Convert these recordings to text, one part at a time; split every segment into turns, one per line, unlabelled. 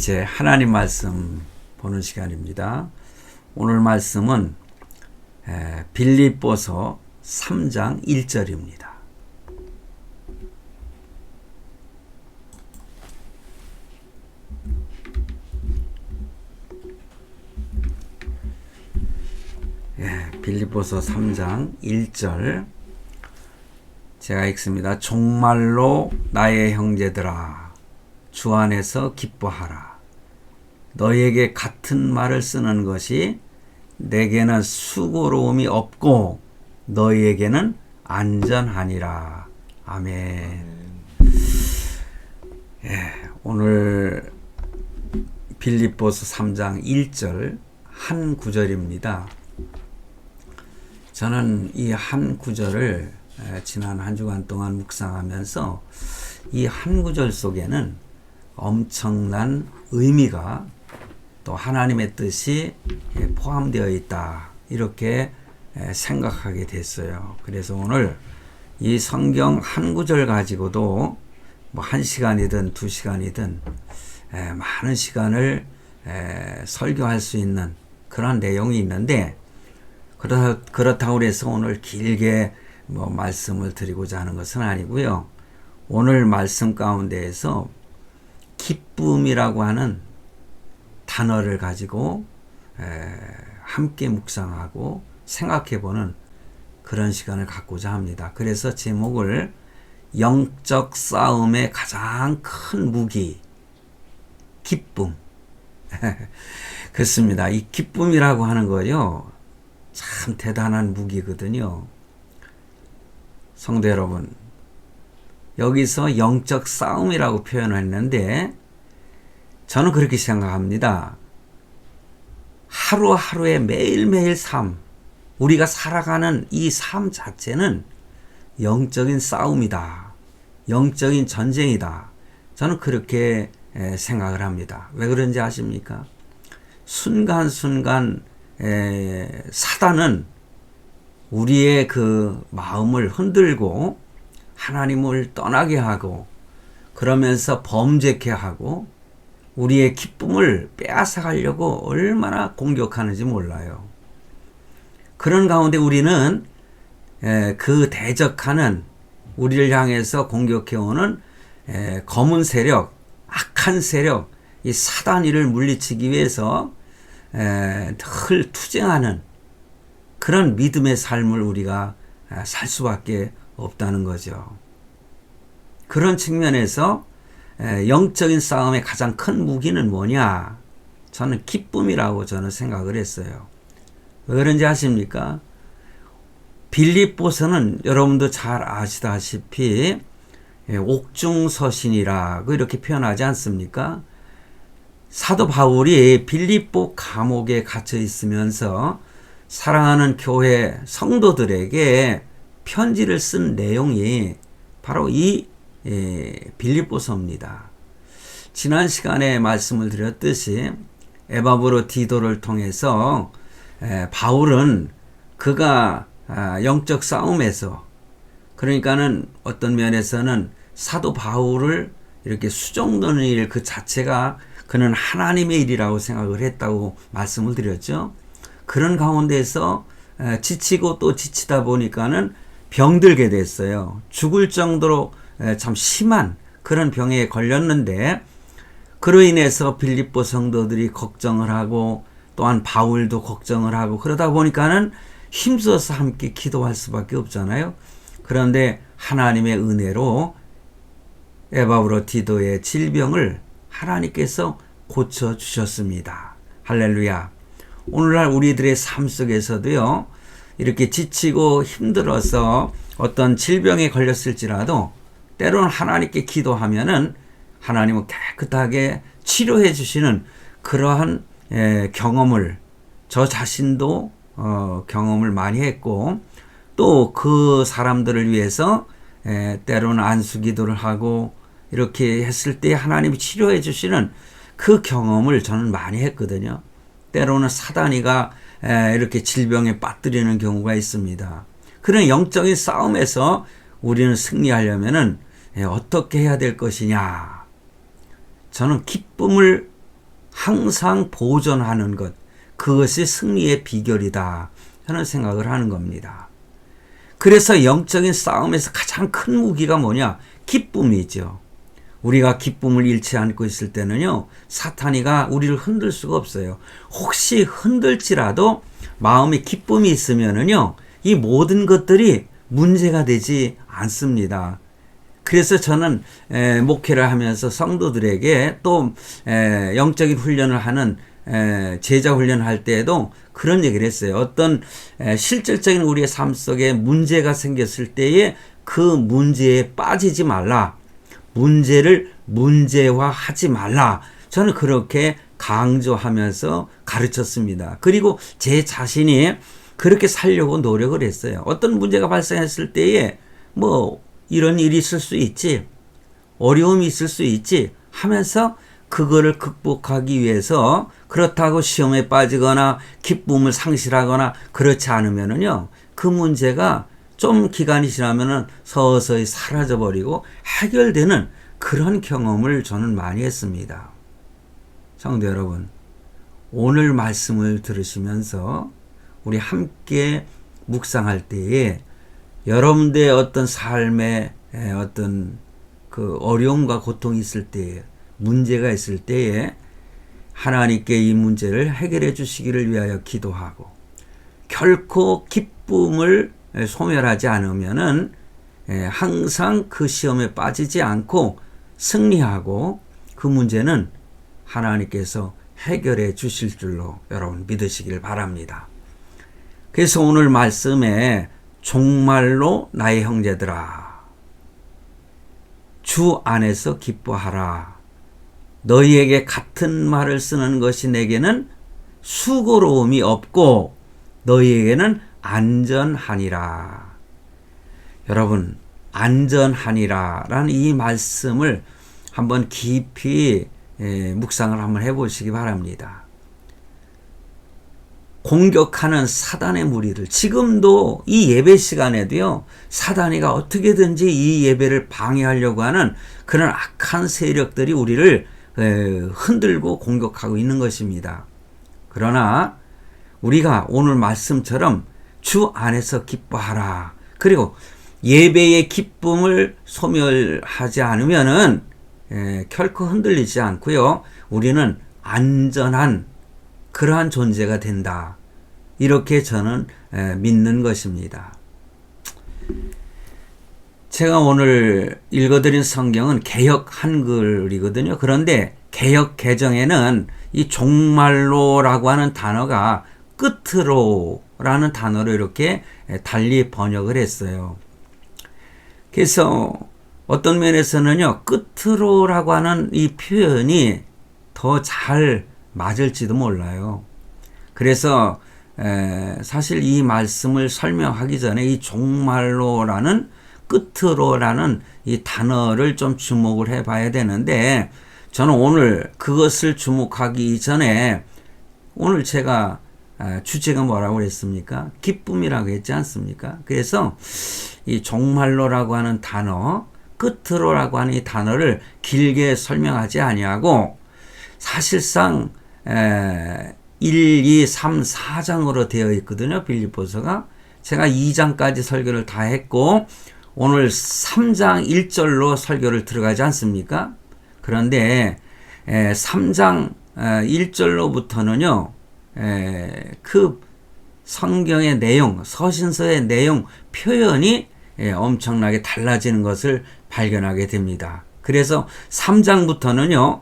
이제 하나님 말씀 보는 시간입니다. 오늘 말씀은 빌립보서 3장 1절입니다. 빌립보서 3장 1절 제가 읽습니다. 정말로 나의 형제들아 주 안에서 기뻐하라. 너희에게 같은 말을 쓰는 것이 내게는 수고로움이 없고 너희에게는 안전하니라. 아멘. 오늘 빌립보서 3장 1절 한 구절입니다. 저는 이 한 구절을 지난 한 주간 동안 묵상하면서 이 한 구절 속에는 엄청난 의미가 또 하나님의 뜻이 포함되어 있다, 이렇게 생각하게 됐어요. 그래서 오늘 이 성경 한 구절 가지고도 뭐 1시간이든 2시간이든 많은 시간을 설교할 수 있는 그런 내용이 있는데, 그렇다고 해서 오늘 길게 뭐 말씀을 드리고자 하는 것은 아니고요. 오늘 말씀 가운데에서 기쁨이라고 하는 단어를 가지고 함께 묵상하고 생각해보는 그런 시간을 갖고자 합니다. 그래서 제목을 영적 싸움의 가장 큰 무기, 기쁨. 그렇습니다. 이 기쁨이라고 하는 거요, 참 대단한 무기거든요. 성도 여러분, 여기서 영적 싸움이라고 표현했는데 저는 그렇게 생각합니다. 하루하루의 매일매일 삶, 우리가 살아가는 이 삶 자체는 영적인 싸움이다, 영적인 전쟁이다. 저는 그렇게 생각을 합니다. 왜 그런지 아십니까? 순간순간 사단은 우리의 그 마음을 흔들고 하나님을 떠나게 하고, 그러면서 범죄케 하고 우리의 기쁨을 빼앗아가려고 얼마나 공격하는지 몰라요. 그런 가운데 우리는 그 대적하는, 우리를 향해서 공격해오는 검은 세력, 악한 세력, 이 사단이를 물리치기 위해서 늘 투쟁하는 그런 믿음의 삶을 우리가 살 수밖에 없다는 거죠. 그런 측면에서 영적인 싸움의 가장 큰 무기는 뭐냐? 저는 기쁨이라고 저는 생각을 했어요. 왜 그런지 아십니까? 빌립보서는 여러분도 잘 아시다시피 옥중서신이라고 이렇게 표현하지 않습니까? 사도 바울이 빌립보 감옥에 갇혀 있으면서 사랑하는 교회 성도들에게 편지를 쓴 내용이 바로 이 빌립보서입니다. 지난 시간에 말씀을 드렸듯이 에바브로디도를 통해서 바울은 그가 영적 싸움에서, 그러니까는 어떤 면에서는 사도 바울을 이렇게 수종드는 일 그 자체가 그는 하나님의 일이라고 생각을 했다고 말씀을 드렸죠. 그런 가운데서 지치고 또 지치다 보니까는 병들게 됐어요. 죽을 정도로 참 심한 그런 병에 걸렸는데, 그로 인해서 빌립보 성도들이 걱정을 하고 또한 바울도 걱정을 하고, 그러다 보니까는 힘써서 함께 기도할 수밖에 없잖아요. 그런데 하나님의 은혜로 에바브로디도의 질병을 하나님께서 고쳐주셨습니다. 할렐루야. 오늘날 우리들의 삶 속에서도요, 이렇게 지치고 힘들어서 어떤 질병에 걸렸을지라도 때로는 하나님께 기도하면은 하나님은 깨끗하게 치료해 주시는 그러한 경험을 저 자신도 경험을 많이 했고, 또 그 사람들을 위해서 때로는 안수기도를 하고 이렇게 했을 때 하나님이 치료해 주시는 그 경험을 저는 많이 했거든요. 때로는 사단이가 이렇게 질병에 빠뜨리는 경우가 있습니다. 그런 영적인 싸움에서 우리는 승리하려면은 어떻게 해야 될 것이냐? 저는 기쁨을 항상 보존하는 것, 그것이 승리의 비결이다 하는 생각을 하는 겁니다. 그래서 영적인 싸움에서 가장 큰 무기가 뭐냐? 기쁨이죠. 우리가 기쁨을 잃지 않고 있을 때는요, 사탄이가 우리를 흔들 수가 없어요. 혹시 흔들지라도 마음에 기쁨이 있으면은요, 이 모든 것들이 문제가 되지 않습니다. 그래서 저는 목회를 하면서 성도들에게 또 영적인 훈련을 하는 제자 훈련을 할 때에도 그런 얘기를 했어요. 어떤 실질적인 우리의 삶 속에 문제가 생겼을 때에 그 문제에 빠지지 말라. 문제를 문제화하지 말라. 저는 그렇게 강조하면서 가르쳤습니다. 그리고 제 자신이 그렇게 살려고 노력을 했어요. 어떤 문제가 발생했을 때에 뭐 이런 일이 있을 수 있지, 어려움이 있을 수 있지 하면서 그거를 극복하기 위해서 그렇다고 시험에 빠지거나 기쁨을 상실하거나 그렇지 않으면은요, 그 문제가 좀 기간이 지나면은 서서히 사라져버리고 해결되는 그런 경험을 저는 많이 했습니다. 성도 여러분, 오늘 말씀을 들으시면서 우리 함께 묵상할 때에 여러분들의 어떤 삶에 어떤 그 어려움과 고통이 있을 때에, 문제가 있을 때에 하나님께 이 문제를 해결해 주시기를 위하여 기도하고, 결코 기쁨을 소멸하지 않으면은 항상 그 시험에 빠지지 않고 승리하고 그 문제는 하나님께서 해결해 주실 줄로 여러분 믿으시길 바랍니다. 그래서 오늘 말씀에 종말로 나의 형제들아, 주 안에서 기뻐하라. 너희에게 같은 말을 쓰는 것이 내게는 수고로움이 없고 너희에게는 안전하니라. 여러분, 안전하니라 라는 이 말씀을 한번 깊이 묵상을 한번 해보시기 바랍니다. 공격하는 사단의 무리들, 지금도 이 예배 시간에도요, 사단이가 어떻게든지 이 예배를 방해하려고 하는 그런 악한 세력들이 우리를 흔들고 공격하고 있는 것입니다. 그러나 우리가 오늘 말씀처럼 주 안에서 기뻐하라. 그리고 예배의 기쁨을 소멸하지 않으면은 결코 흔들리지 않고요, 우리는 안전한 그러한 존재가 된다. 이렇게 저는 믿는 것입니다. 제가 오늘 읽어드린 성경은 개역 한글이거든요. 그런데 개역 개정에는 이 종말로라고 하는 단어가 끝으로라는 단어로 이렇게 달리 번역을 했어요. 그래서 어떤 면에서는요, 끝으로라고 하는 이 표현이 더 잘 맞을지도 몰라요. 그래서 사실 이 말씀을 설명하기 전에 이 종말로라는, 끝으로라는 이 단어를 좀 주목을 해봐야 되는데, 저는 오늘 그것을 주목하기 전에 오늘 제가 주제가 뭐라고 했습니까? 기쁨이라고 했지 않습니까? 그래서 이 종말로라고 하는 단어, 끝으로라고 하는 이 단어를 길게 설명하지 아니하고 사실상 1, 2, 3, 4장으로 되어 있거든요. 빌립보서가. 제가 2장까지 설교를 다 했고 오늘 3장 1절로 설교를 들어가지 않습니까? 그런데 3장 1절로부터는요. 그 성경의 내용, 서신서의 내용, 표현이 엄청나게 달라지는 것을 발견하게 됩니다. 그래서 3장부터는요.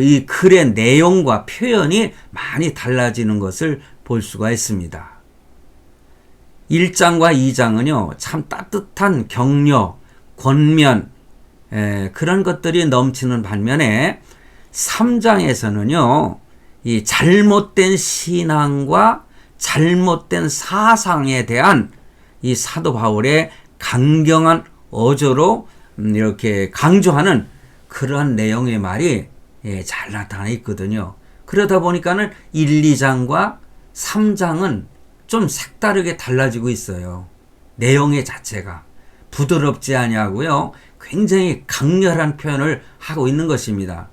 이 글의 내용과 표현이 많이 달라지는 것을 볼 수가 있습니다. 1장과 2장은요, 참 따뜻한 격려, 권면, 그런 것들이 넘치는 반면에 3장에서는요, 이 잘못된 신앙과 잘못된 사상에 대한 이 사도 바울의 강경한 어조로 이렇게 강조하는 그러한 내용의 말이 잘 나타나 있거든요. 그러다 보니까는 1, 2장과 3장은 좀 색다르게 달라지고 있어요. 내용의 자체가 부드럽지 아니하고요, 굉장히 강렬한 표현을 하고 있는 것입니다.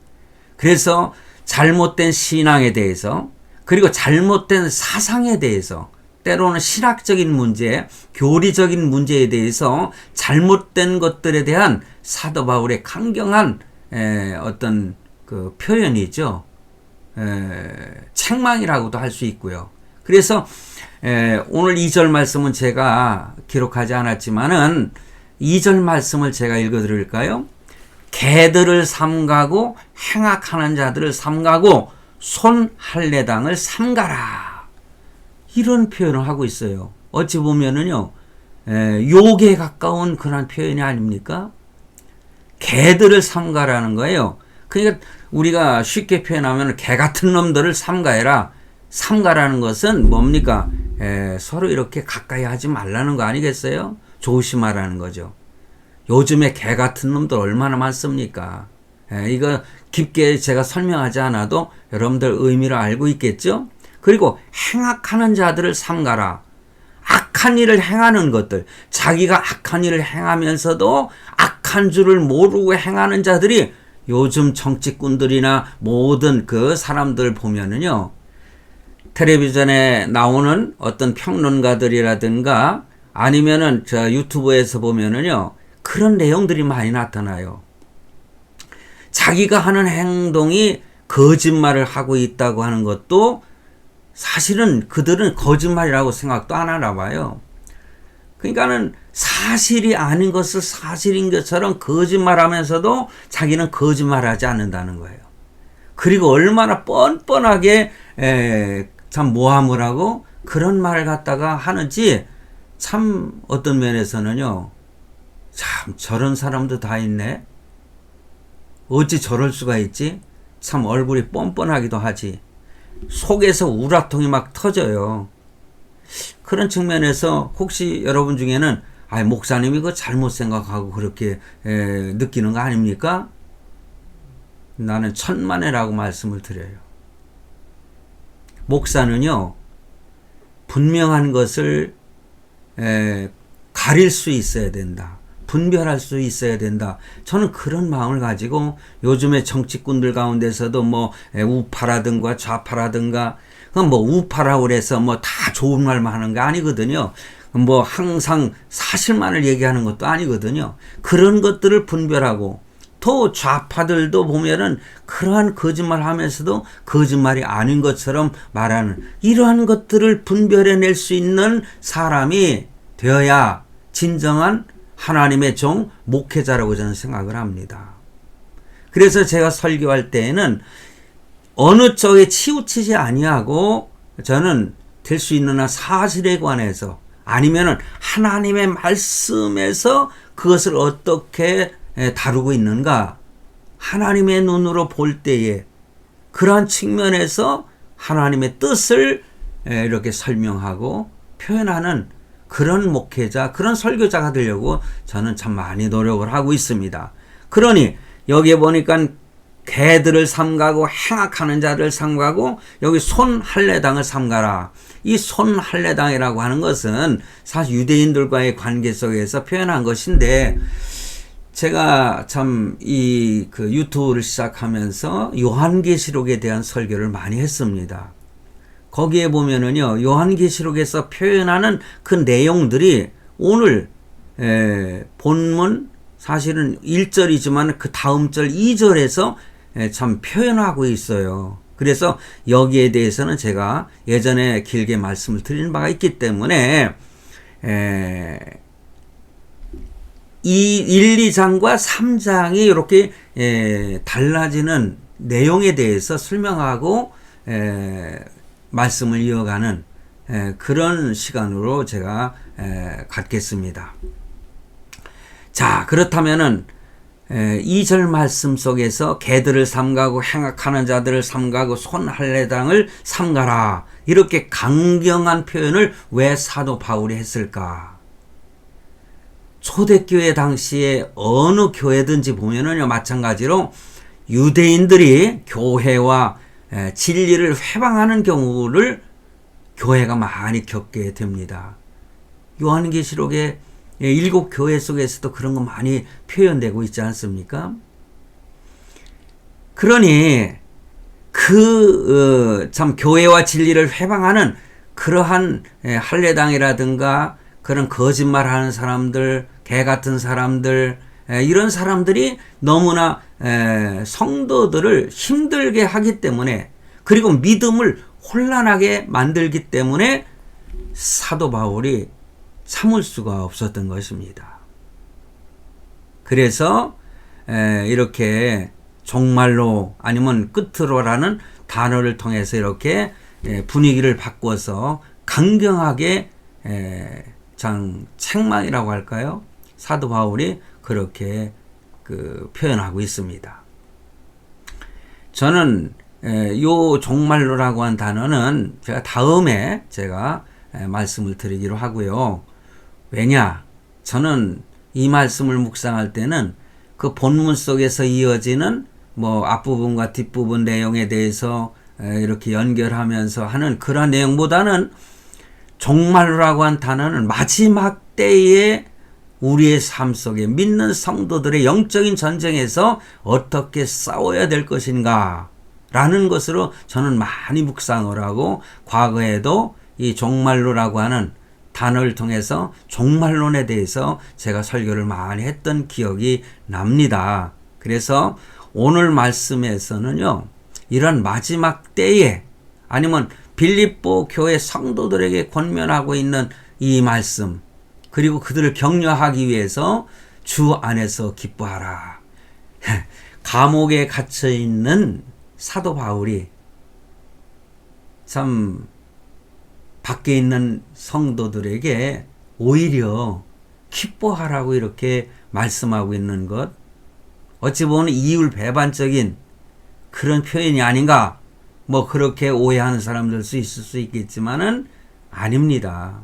그래서 잘못된 신앙에 대해서, 그리고 잘못된 사상에 대해서, 때로는 신학적인 문제, 교리적인 문제에 대해서 잘못된 것들에 대한 사도 바울의 강경한 어떤 그 표현이죠. 책망이라고도 할 수 있고요. 그래서 오늘 2절 말씀은 제가 기록하지 않았지만은 2절 말씀을 제가 읽어드릴까요? 개들을 삼가고 행악하는 자들을 삼가고 손 할례당을 삼가라. 이런 표현을 하고 있어요. 어찌 보면은요, 욕에 가까운 그런 표현이 아닙니까? 개들을 삼가라는 거예요. 그러니까 우리가 쉽게 표현하면 개 같은 놈들을 삼가해라. 삼가라는 것은 뭡니까? 서로 이렇게 가까이 하지 말라는 거 아니겠어요? 조심하라는 거죠. 요즘에 개 같은 놈들 얼마나 많습니까? 이거 깊게 제가 설명하지 않아도 여러분들 의미를 알고 있겠죠? 그리고 행악하는 자들을 삼가라. 악한 일을 행하는 것들, 자기가 악한 일을 행하면서도 악한 줄을 모르고 행하는 자들이 요즘 정치꾼들이나 모든 그 사람들 보면은요, 텔레비전에 나오는 어떤 평론가들이라든가 아니면은 저 유튜브에서 보면은요, 그런 내용들이 많이 나타나요. 자기가 하는 행동이 거짓말을 하고 있다고 하는 것도 사실은 그들은 거짓말이라고 생각도 안 하나 봐요. 그러니까는 사실이 아닌 것을 사실인 것처럼 거짓말하면서도 자기는 거짓말하지 않는다는 거예요. 그리고 얼마나 뻔뻔하게 참 모함을 하고 그런 말을 갖다가 하는지 참 어떤 면에서는요, 참 저런 사람도 다 있네. 어찌 저럴 수가 있지? 참 얼굴이 뻔뻔하기도 하지. 속에서 우라통이 막 터져요. 그런 측면에서 혹시 여러분 중에는 목사님이 그거 잘못 생각하고 그렇게 느끼는 거 아닙니까? 나는 천만에라고 말씀을 드려요. 목사는요, 분명한 것을 가릴 수 있어야 된다. 분별할 수 있어야 된다. 저는 그런 마음을 가지고 요즘에 정치꾼들 가운데서도 뭐 우파라든가 좌파라든가 뭐 우파라고 그래서 뭐 다 좋은 말만 하는 게 아니거든요. 뭐 항상 사실만을 얘기하는 것도 아니거든요. 그런 것들을 분별하고 또 좌파들도 보면은 그러한 거짓말 하면서도 거짓말이 아닌 것처럼 말하는 이러한 것들을 분별해낼 수 있는 사람이 되어야 진정한 하나님의 종, 목회자라고 저는 생각을 합니다. 그래서 제가 설교할 때에는 어느 쪽에 치우치지 아니하고 저는 될 수 있는 한 사실에 관해서 아니면은 하나님의 말씀에서 그것을 어떻게 다루고 있는가 하나님의 눈으로 볼 때에 그러한 측면에서 하나님의 뜻을 이렇게 설명하고 표현하는 그런 목회자, 그런 설교자가 되려고 저는 참 많이 노력을 하고 있습니다. 그러니 여기에 보니까 개들을 삼가고 행악하는 자를 삼가고 여기 손 할례당을 삼가라. 이 손 할례당이라고 하는 것은 사실 유대인들과의 관계 속에서 표현한 것인데 제가 참 이 그 유튜브를 시작하면서 요한계시록에 대한 설교를 많이 했습니다. 거기에 보면은요, 요한계시록에서 표현하는 그 내용들이 오늘 본문 사실은 1절이지만 그 다음 절 2절에서 참 표현하고 있어요. 그래서 여기에 대해서는 제가 예전에 길게 말씀을 드린 바가 있기 때문에 이 1, 2장과 3장이 이렇게 달라지는 내용에 대해서 설명하고 말씀을 이어가는 그런 시간으로 제가 갖겠습니다. 자, 그렇다면은 2절 말씀 속에서 개들을 삼가고 행악하는 자들을 삼가고 손 할례당을 삼가라 이렇게 강경한 표현을 왜 사도 바울이 했을까? 초대교회 당시에 어느 교회든지 보면은요, 마찬가지로 유대인들이 교회와 진리를 회방하는 경우를 교회가 많이 겪게 됩니다. 요한계시록의 7교회 속에서도 그런 거 많이 표현되고 있지 않습니까? 그러니 그 참 교회와 진리를 회방하는 그러한 할례당이라든가 그런 거짓말하는 사람들, 개 같은 사람들, 이런 사람들이 너무나 성도들을 힘들게 하기 때문에, 그리고 믿음을 혼란하게 만들기 때문에 사도 바울이 참을 수가 없었던 것입니다. 그래서 이렇게 종말로 아니면 끝으로라는 단어를 통해서 이렇게 분위기를 바꿔서 강경하게 책망이라고 할까요? 사도 바울이 그렇게 표현하고 있습니다. 저는 요 종말로라고 한 단어는 제가 다음에 말씀을 드리기로 하고요. 왜냐? 저는 이 말씀을 묵상할 때는 그 본문 속에서 이어지는 앞부분과 뒷부분 내용에 대해서 이렇게 연결하면서 하는 그런 내용보다는 종말로라고 한 단어는 마지막 때에 우리의 삶 속에 믿는 성도들의 영적인 전쟁에서 어떻게 싸워야 될 것인가 라는 것으로 저는 많이 묵상을 하고, 과거에도 이 종말로라고 하는 단어를 통해서 종말론에 대해서 제가 설교를 많이 했던 기억이 납니다. 그래서 오늘 말씀에서는요, 이런 마지막 때에 아니면 빌립보 교회 성도들에게 권면하고 있는 이 말씀, 그리고 그들을 격려하기 위해서 주 안에서 기뻐하라. 감옥에 갇혀 있는 사도 바울이 참 밖에 있는 성도들에게 오히려 기뻐하라고 이렇게 말씀하고 있는 것, 어찌 보면 이율배반적인 그런 표현이 아닌가, 그렇게 오해하는 사람들 수 있을 수 있겠지만은 아닙니다.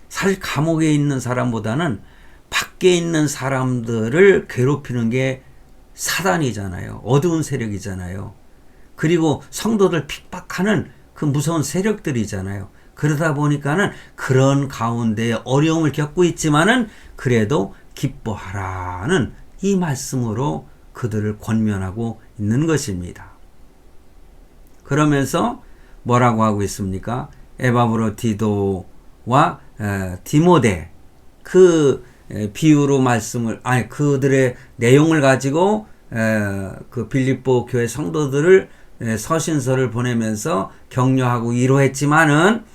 사실 감옥에 있는 사람보다는 밖에 있는 사람들을 괴롭히는 게 사단이잖아요. 어두운 세력이잖아요. 그리고 성도들 핍박하는 그 무서운 세력들이잖아요. 그러다 보니까는 그런 가운데 어려움을 겪고 있지만은 그래도 기뻐하라는 이 말씀으로 그들을 권면하고 있는 것입니다. 그러면서 뭐라고 하고 있습니까? 에바브로디도와 디모데, 그 비유로 그들의 내용을 가지고 그 빌립보 교회 성도들을 서신서를 보내면서 격려하고 위로했지만은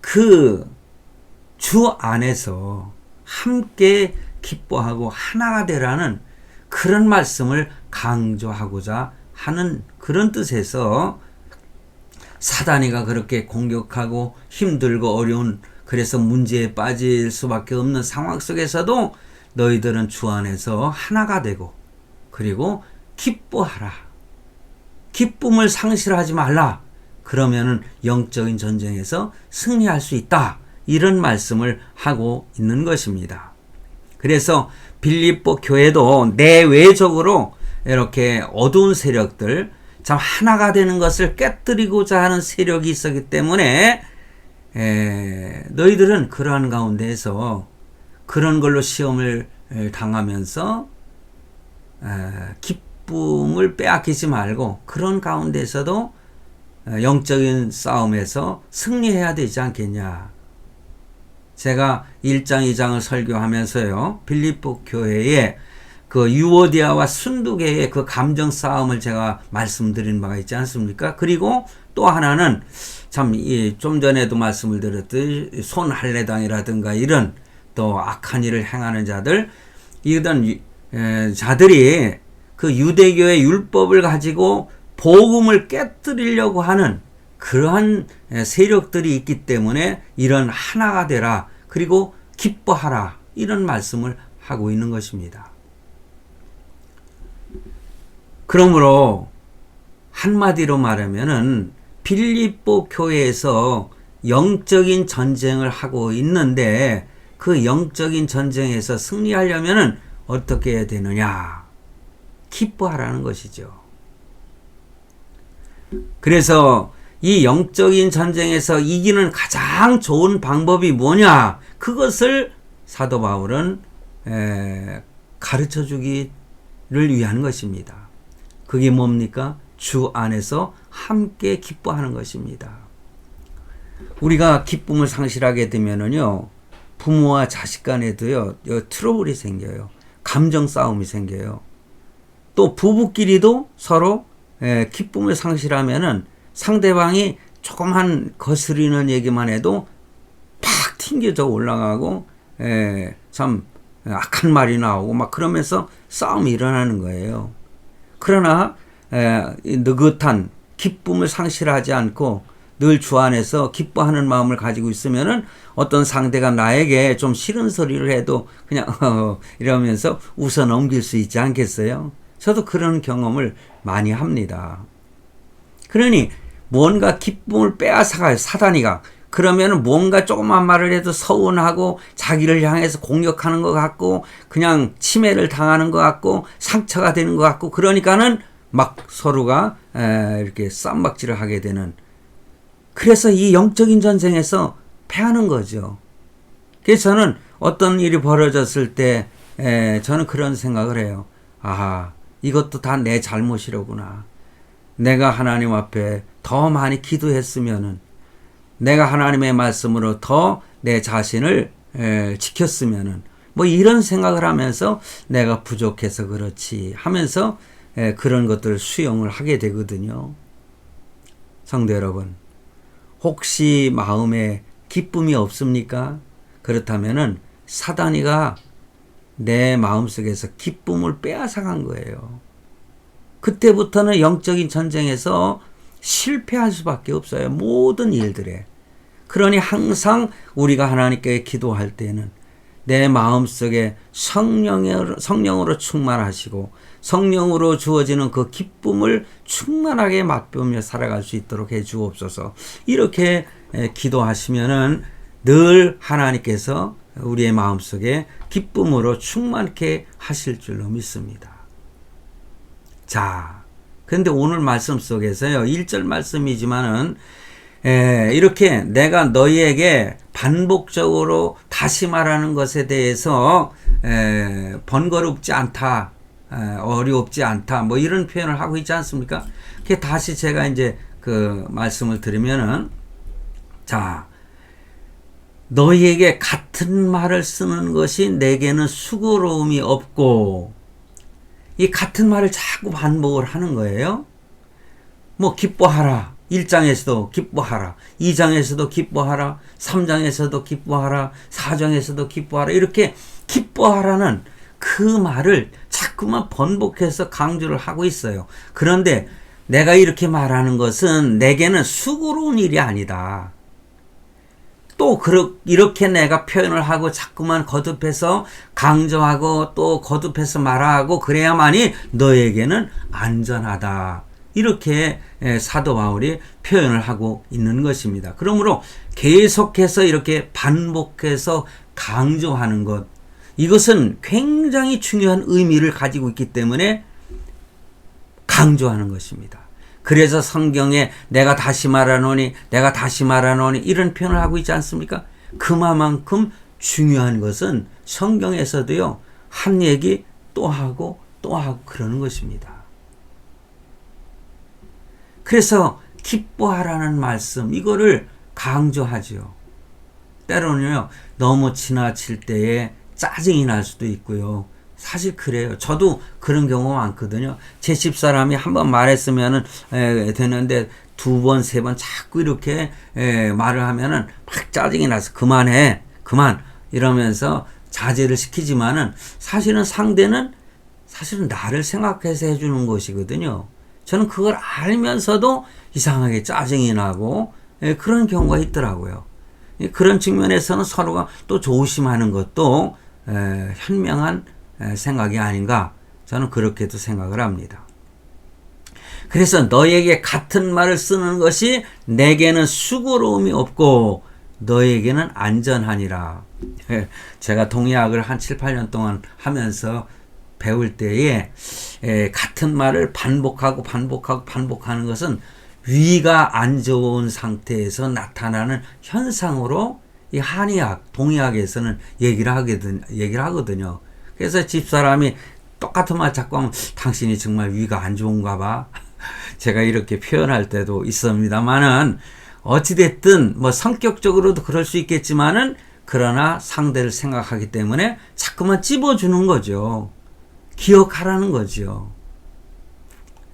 그 주 안에서 함께 기뻐하고 하나가 되라는 그런 말씀을 강조하고자 하는 그런 뜻에서, 사단이가 그렇게 공격하고 힘들고 어려운, 그래서 문제에 빠질 수밖에 없는 상황 속에서도 너희들은 주 안에서 하나가 되고, 그리고 기뻐하라. 기쁨을 상실하지 말라. 그러면은 영적인 전쟁에서 승리할 수 있다. 이런 말씀을 하고 있는 것입니다. 그래서 빌립보 교회도 내외적으로 이렇게 어두운 세력들, 참 하나가 되는 것을 깨뜨리고자 하는 세력이 있었기 때문에 너희들은 그러한 가운데에서 그런 걸로 시험을 당하면서 기쁨을 빼앗기지 말고 그런 가운데서도 영적인 싸움에서 승리해야 되지 않겠냐. 제가 1장 2장을 설교하면서요, 빌립보 교회의 그 유오디아와 순두계의 그 감정 싸움을 제가 말씀드린 바가 있지 않습니까? 그리고 또 하나는 좀 전에도 말씀을 드렸듯이 손할례당이라든가 이런 또 악한 일을 행하는 자들, 이런 자들이 그 유대교의 율법을 가지고 복음을 깨뜨리려고 하는 그러한 세력들이 있기 때문에 이런 하나가 되라, 그리고 기뻐하라, 이런 말씀을 하고 있는 것입니다. 그러므로 한마디로 말하면은 빌립보 교회에서 영적인 전쟁을 하고 있는데, 그 영적인 전쟁에서 승리하려면은 어떻게 해야 되느냐? 기뻐하라는 것이죠. 그래서 이 영적인 전쟁에서 이기는 가장 좋은 방법이 뭐냐? 그것을 사도 바울은 가르쳐 주기를 위한 것입니다. 그게 뭡니까? 주 안에서 함께 기뻐하는 것입니다. 우리가 기쁨을 상실하게 되면은요, 부모와 자식 간에도요, 트러블이 생겨요. 감정 싸움이 생겨요. 또 부부끼리도 서로 기쁨을 상실하면은 상대방이 조그만 거스리는 얘기만 해도 팍 튕겨져 올라가고 참 악한 말이 나오고 막 그러면서 싸움이 일어나는 거예요. 그러나 느긋한 기쁨을 상실하지 않고 늘 주 안에서 기뻐하는 마음을 가지고 있으면은 어떤 상대가 나에게 좀 싫은 소리를 해도 그냥 이러면서 웃어 넘길 수 있지 않겠어요? 저도 그런 경험을 많이 합니다. 그러니 뭔가 기쁨을 빼앗아가요, 사단이가. 그러면 뭔가 조그만 말을 해도 서운하고 자기를 향해서 공격하는 것 같고 그냥 침해를 당하는 것 같고 상처가 되는 것 같고 그러니까는 막 서로가 이렇게 쌈박질을 하게 되는, 그래서 이 영적인 전쟁에서 패하는 거죠. 그래서 저는 어떤 일이 벌어졌을 때 저는 그런 생각을 해요. 아, 이것도 다 내 잘못이로구나. 내가 하나님 앞에 더 많이 기도했으면은, 내가 하나님의 말씀으로 더 내 자신을 지켰으면은, 뭐 이런 생각을 하면서 내가 부족해서 그렇지 하면서 그런 것들을 수용을 하게 되거든요. 성도 여러분, 혹시 마음에 기쁨이 없습니까? 그렇다면은 사단이가 내 마음속에서 기쁨을 빼앗아간 거예요. 그때부터는 영적인 전쟁에서 실패할 수밖에 없어요. 모든 일들에. 그러니 항상 우리가 하나님께 기도할 때는 내 마음속에 성령으로 충만하시고 성령으로 주어지는 그 기쁨을 충만하게 맛보며 살아갈 수 있도록 해 주옵소서. 이렇게 기도하시면은 늘 하나님께서 우리의 마음속에 기쁨으로 충만케 하실 줄로 믿습니다. 자, 그런데 오늘 말씀 속에서요, 1절 말씀이지만은 이렇게 내가 너희에게 반복적으로 다시 말하는 것에 대해서 번거롭지 않다, 어렵지 않다, 뭐 이런 표현을 하고 있지 않습니까? 그게 다시 제가 이제 그 말씀을 드리면은, 자, 너희에게 같은 말을 쓰는 것이 내게는 수고로움이 없고, 이 같은 말을 자꾸 반복을 하는 거예요. 뭐 기뻐하라. 1장에서도 기뻐하라. 2장에서도 기뻐하라. 3장에서도 기뻐하라. 4장에서도 기뻐하라. 이렇게 기뻐하라는 그 말을 자꾸만 번복해서 강조를 하고 있어요. 그런데 내가 이렇게 말하는 것은 내게는 수고로운 일이 아니다. 또 이렇게 내가 표현을 하고 자꾸만 거듭해서 강조하고 또 거듭해서 말하고 그래야만이 너에게는 안전하다. 이렇게 사도 바울이 표현을 하고 있는 것입니다. 그러므로 계속해서 이렇게 반복해서 강조하는 것, 이것은 굉장히 중요한 의미를 가지고 있기 때문에 강조하는 것입니다. 그래서 성경에 내가 다시 말하노니 이런 표현을 하고 있지 않습니까? 그만큼 중요한 것은 성경에서도요, 한 얘기 또 하고 그러는 것입니다. 그래서 기뻐하라는 말씀, 이거를 강조하죠. 때로는요, 너무 지나칠 때에 짜증이 날 수도 있고요. 사실 그래요. 저도 그런 경우가 많거든요. 제 집사람이 한번 말했으면 되는데 2번, 3번 자꾸 이렇게 말을 하면은 막 짜증이 나서 그만 이러면서 자제를 시키지만은 사실은 상대는 사실은 나를 생각해서 해주는 것이거든요. 저는 그걸 알면서도 이상하게 짜증이 나고 그런 경우가 있더라고요. 그런 측면에서는 서로가 또 조심하는 것도 현명한 생각이 아닌가, 저는 그렇게도 생각을 합니다. 그래서 너에게 같은 말을 쓰는 것이 내게는 수고로움이 없고 너에게는 안전하니라. 제가 동의학을 한 7, 8년 동안 하면서 배울 때에 같은 말을 반복하는 것은 위가 안 좋은 상태에서 나타나는 현상으로 이 한의학, 동의학에서는 얘기를 하거든요. 그래서 집사람이 똑같은 말 자꾸 하면 당신이 정말 위가 안 좋은가 봐. 제가 이렇게 표현할 때도 있습니다만은 어찌됐든 뭐 성격적으로도 그럴 수 있겠지만은 그러나 상대를 생각하기 때문에 자꾸만 찝어주는 거죠. 기억하라는 거죠.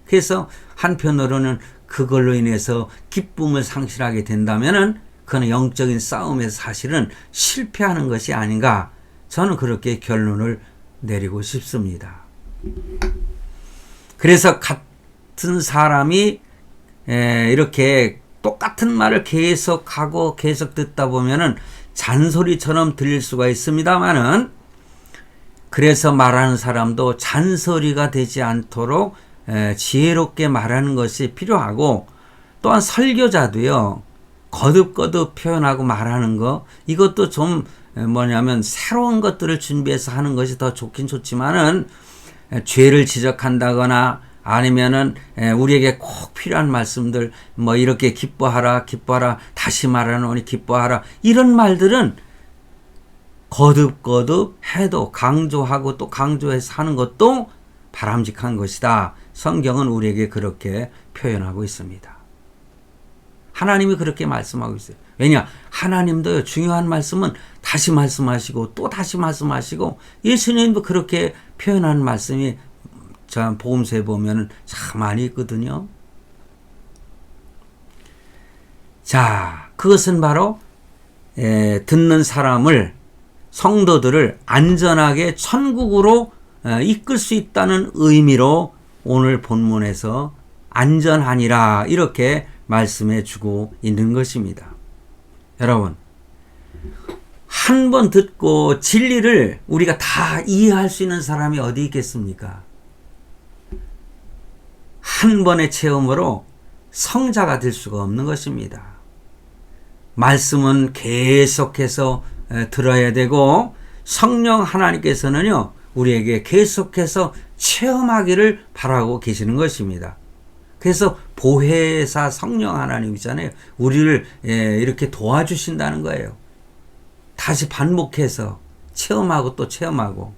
그래서 한편으로는 그걸로 인해서 기쁨을 상실하게 된다면은 그는 영적인 싸움에서 사실은 실패하는 것이 아닌가, 저는 그렇게 결론을 내리고 싶습니다. 그래서 같은 사람이 이렇게 똑같은 말을 계속하고 계속 듣다 보면은 잔소리처럼 들릴 수가 있습니다만은, 그래서 말하는 사람도 잔소리가 되지 않도록 지혜롭게 말하는 것이 필요하고, 또한 설교자도요, 거듭거듭 표현하고 말하는 거, 이것도 좀 뭐냐면 새로운 것들을 준비해서 하는 것이 더 좋긴 좋지만은, 죄를 지적한다거나 아니면은 우리에게 꼭 필요한 말씀들, 뭐 이렇게 기뻐하라 기뻐하라, 다시 말하노니 기뻐하라, 이런 말들은 거듭거듭 해도 강조하고 또 강조해서 하는 것도 바람직한 것이다. 성경은 우리에게 그렇게 표현하고 있습니다. 하나님이 그렇게 말씀하고 있어요. 왜냐? 하나님도 중요한 말씀은 다시 말씀하시고 또 다시 말씀하시고, 예수님도 그렇게 표현하는 말씀이 참 복음서에 보면 참 많이 있거든요. 자, 그것은 바로 듣는 사람을, 성도들을 안전하게 천국으로 이끌 수 있다는 의미로 오늘 본문에서 안전하니라 이렇게 말씀해 주고 있는 것입니다. 여러분, 한 번 듣고 진리를 우리가 다 이해할 수 있는 사람이 어디 있겠습니까? 한 번의 체험으로 성자가 될 수가 없는 것입니다. 말씀은 계속해서 들어야 되고, 성령 하나님께서는요, 우리에게 계속해서 체험하기를 바라고 계시는 것입니다. 그래서 보혜사 성령 하나님이잖아요. 우리를 이렇게 도와주신다는 거예요. 다시 반복해서 체험하고 또 체험하고.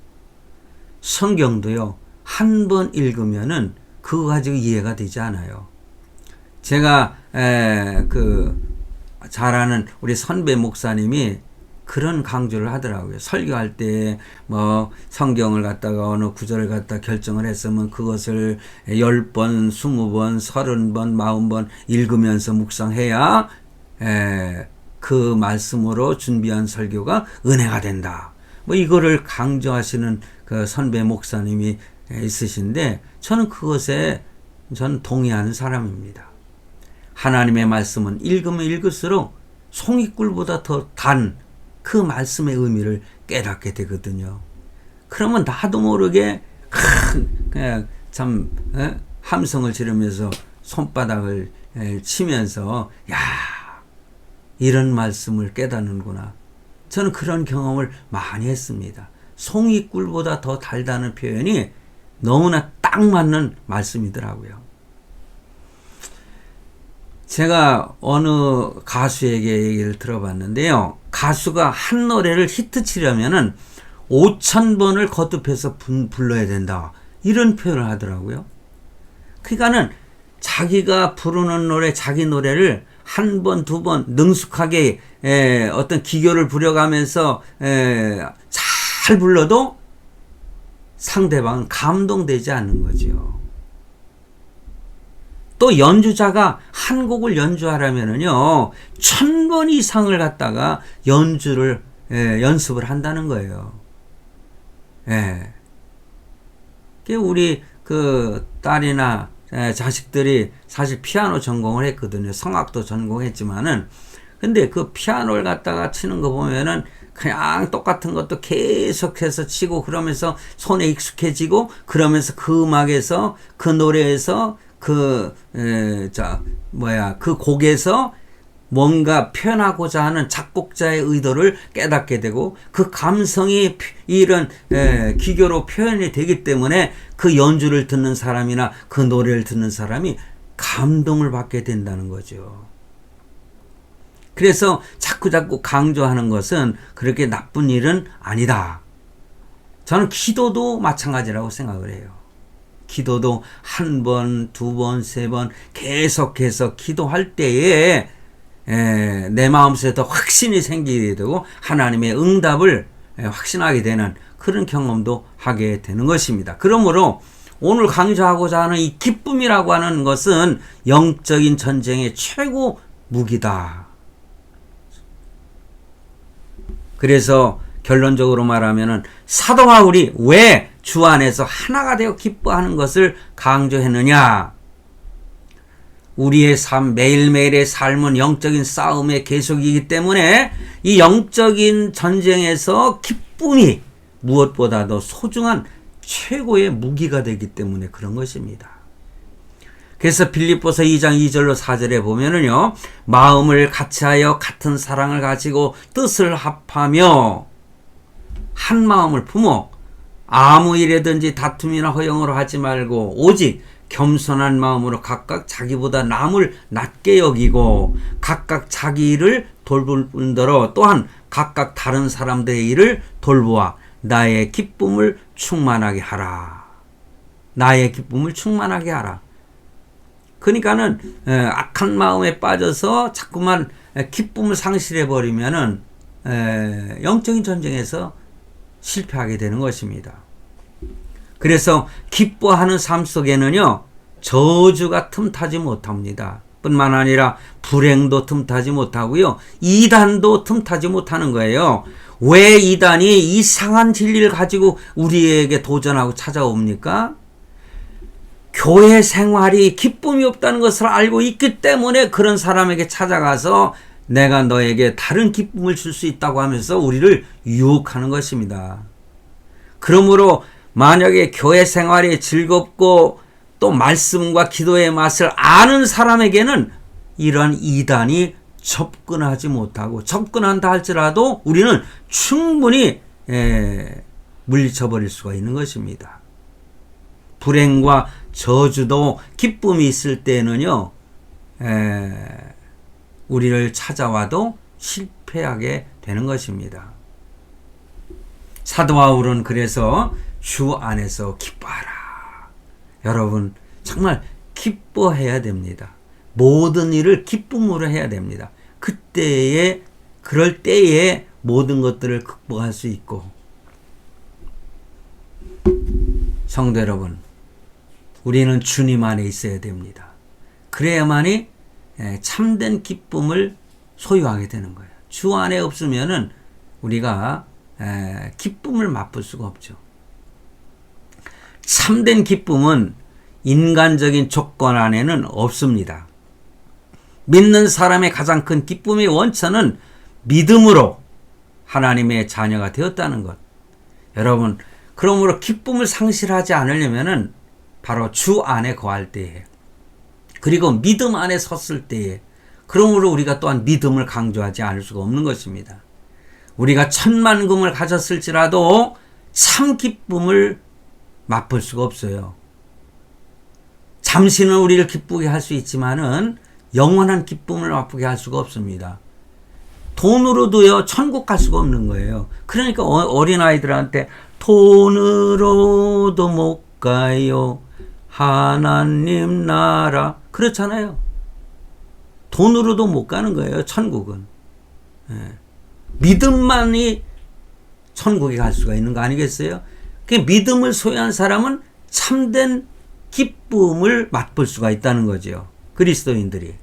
성경도요, 한 번 읽으면은 그거 가지고 이해가 되지 않아요. 제가 잘 아는 우리 선배 목사님이 그런 강조를 하더라고요. 설교할 때 뭐 성경을 갖다가 어느 구절을 갖다 결정을 했으면 그것을 10번, 20번, 30번, 40번 읽으면서 묵상해야 그 말씀으로 준비한 설교가 은혜가 된다. 뭐 이거를 강조하시는 그 선배 목사님이 있으신데, 저는 그것에 동의하는 사람입니다. 하나님의 말씀은 읽으면 읽을수록 송이꿀보다 더 단 그 말씀의 의미를 깨닫게 되거든요. 그러면 나도 모르게 그냥 참 함성을 지르면서 손바닥을 치면서, 야, 이런 말씀을 깨닫는구나. 저는 그런 경험을 많이 했습니다. 송이꿀보다 더 달다는 표현이 너무나 딱 맞는 말씀이더라고요. 제가 어느 가수에게 얘기를 들어봤는데요. 가수가 한 노래를 히트치려면은 5,000번을 거듭해서 불러야 된다, 이런 표현을 하더라고요. 그러니까는 자기가 부르는 노래, 자기 노래를 한 번, 두 번 능숙하게 어떤 기교를 부려가면서 잘 불러도 상대방은 감동되지 않는 거죠. 또 연주자가 한 곡을 연주하려면은요, 1,000번 이상을 갖다가 연습을 한다는 거예요. 우리 그 딸이나 자식들이 사실 피아노 전공을 했거든요. 성악도 전공했지만은, 근데 그 피아노를 갖다가 치는 거 보면은 그냥 똑같은 것도 계속해서 치고, 그러면서 손에 익숙해지고, 그러면서 그 음악에서, 그 노래에서, 그 곡에서 뭔가 표현하고자 하는 작곡자의 의도를 깨닫게 되고, 그 감성이 이런 기교로 표현이 되기 때문에 그 연주를 듣는 사람이나 그 노래를 듣는 사람이 감동을 받게 된다는 거죠. 그래서 자꾸 강조하는 것은 그렇게 나쁜 일은 아니다. 저는 기도도 마찬가지라고 생각을 해요. 기도도 한 번, 두 번, 세 번 계속해서 기도할 때에 내 마음속에 더 확신이 생기게 되고 하나님의 응답을 확신하게 되는 그런 경험도 하게 되는 것입니다. 그러므로 오늘 강조하고자 하는 이 기쁨이라고 하는 것은 영적인 전쟁의 최고 무기다. 그래서 결론적으로 말하면은 사도 바울이 왜 주 안에서 하나가 되어 기뻐하는 것을 강조했느냐? 우리의 삶, 매일매일의 삶은 영적인 싸움의 계속이기 때문에 이 영적인 전쟁에서 기쁨이 무엇보다도 소중한 최고의 무기가 되기 때문에 그런 것입니다. 그래서 빌립보서 2장 2절로 4절에 보면은요, 마음을 같이하여 같은 사랑을 가지고 뜻을 합하며 한 마음을 품어 아무 일에든지 다툼이나 허영으로 하지 말고 오직 겸손한 마음으로 각각 자기보다 남을 낮게 여기고 각각 자기 일을 돌볼 뿐더러 또한 각각 다른 사람들의 일을 돌보아 나의 기쁨을 충만하게 하라. 나의 기쁨을 충만하게 하라. 그러니까는 악한 마음에 빠져서 자꾸만 기쁨을 상실해 버리면은 영적인 전쟁에서 실패하게 되는 것입니다. 그래서 기뻐하는 삶 속에는요, 저주가 틈타지 못합니다. 뿐만 아니라 불행도 틈타지 못하고요, 이단도 틈타지 못하는 거예요. 왜 이단이 이상한 진리를 가지고 우리에게 도전하고 찾아옵니까? 교회 생활이 기쁨이 없다는 것을 알고 있기 때문에 그런 사람에게 찾아가서 내가 너에게 다른 기쁨을 줄 수 있다고 하면서 우리를 유혹하는 것입니다. 그러므로 만약에 교회 생활이 즐겁고 또 말씀과 기도의 맛을 아는 사람에게는 이러한 이단이 접근하지 못하고, 접근한다 할지라도 우리는 충분히 물리쳐버릴 수가 있는 것입니다. 불행과 저주도 기쁨이 있을 때는요, 우리를 찾아와도 실패하게 되는 것입니다. 사도 바울은 그래서 주 안에서 기뻐하라. 여러분, 정말 기뻐해야 됩니다. 모든 일을 기쁨으로 해야 됩니다. 그럴 때에 모든 것들을 극복할 수 있고. 성도 여러분, 우리는 주님 안에 있어야 됩니다. 그래야만이 참된 기쁨을 소유하게 되는 거예요. 주 안에 없으면은 우리가 기쁨을 맛볼 수가 없죠. 참된 기쁨은 인간적인 조건 안에는 없습니다. 믿는 사람의 가장 큰 기쁨의 원천은 믿음으로 하나님의 자녀가 되었다는 것. 여러분, 그러므로 기쁨을 상실하지 않으려면은 바로 주 안에 거할 때에, 그리고 믿음 안에 섰을 때에, 그러므로 우리가 또한 믿음을 강조하지 않을 수가 없는 것입니다. 우리가 천만금을 가졌을지라도 참 기쁨을 맛볼 수가 없어요. 잠시는 우리를 기쁘게 할 수 있지만은 영원한 기쁨을 맛보게 할 수가 없습니다. 돈으로도요, 천국 갈 수가 없는 거예요. 그러니까 어린아이들한테 돈으로도 못 가요, 하나님 나라, 그렇잖아요. 돈으로도 못 가는 거예요, 천국은. 믿음만이 천국에 갈 수가 있는 거 아니겠어요? 그 믿음을 소유한 사람은 참된 기쁨을 맛볼 수가 있다는 거죠. 그리스도인들이.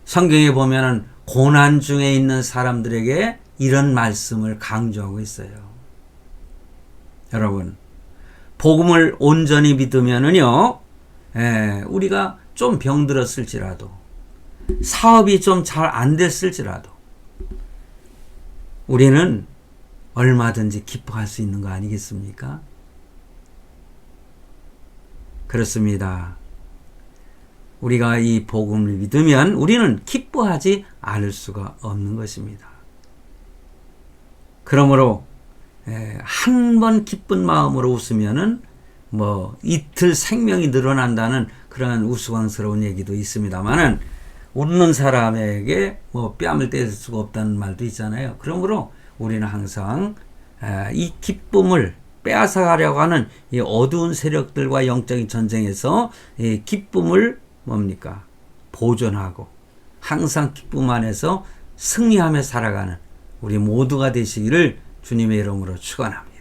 성경에 보면은 고난 중에 있는 사람들에게 이런 말씀을 강조하고 있어요. 여러분, 복음을 온전히 믿으면은요, 우리가 좀 병들었을지라도, 사업이 좀 잘 안 됐을지라도, 우리는 얼마든지 기뻐할 수 있는 거 아니겠습니까? 그렇습니다. 우리가 이 복음을 믿으면 우리는 기뻐하지 않을 수가 없는 것입니다. 그러므로 한 번 기쁜 마음으로 웃으면은 이틀 생명이 늘어난다는 그런 우스꽝스러운 얘기도 있습니다만은, 웃는 사람에게 뺨을 떼줄 수가 없다는 말도 있잖아요. 그러므로 우리는 항상 이 기쁨을 빼앗아가려고 하는 이 어두운 세력들과 영적인 전쟁에서 이 기쁨을 뭡니까? 보존하고 항상 기쁨 안에서 승리하며 살아가는 우리 모두가 되시기를 주님의 이름으로 축원합니다.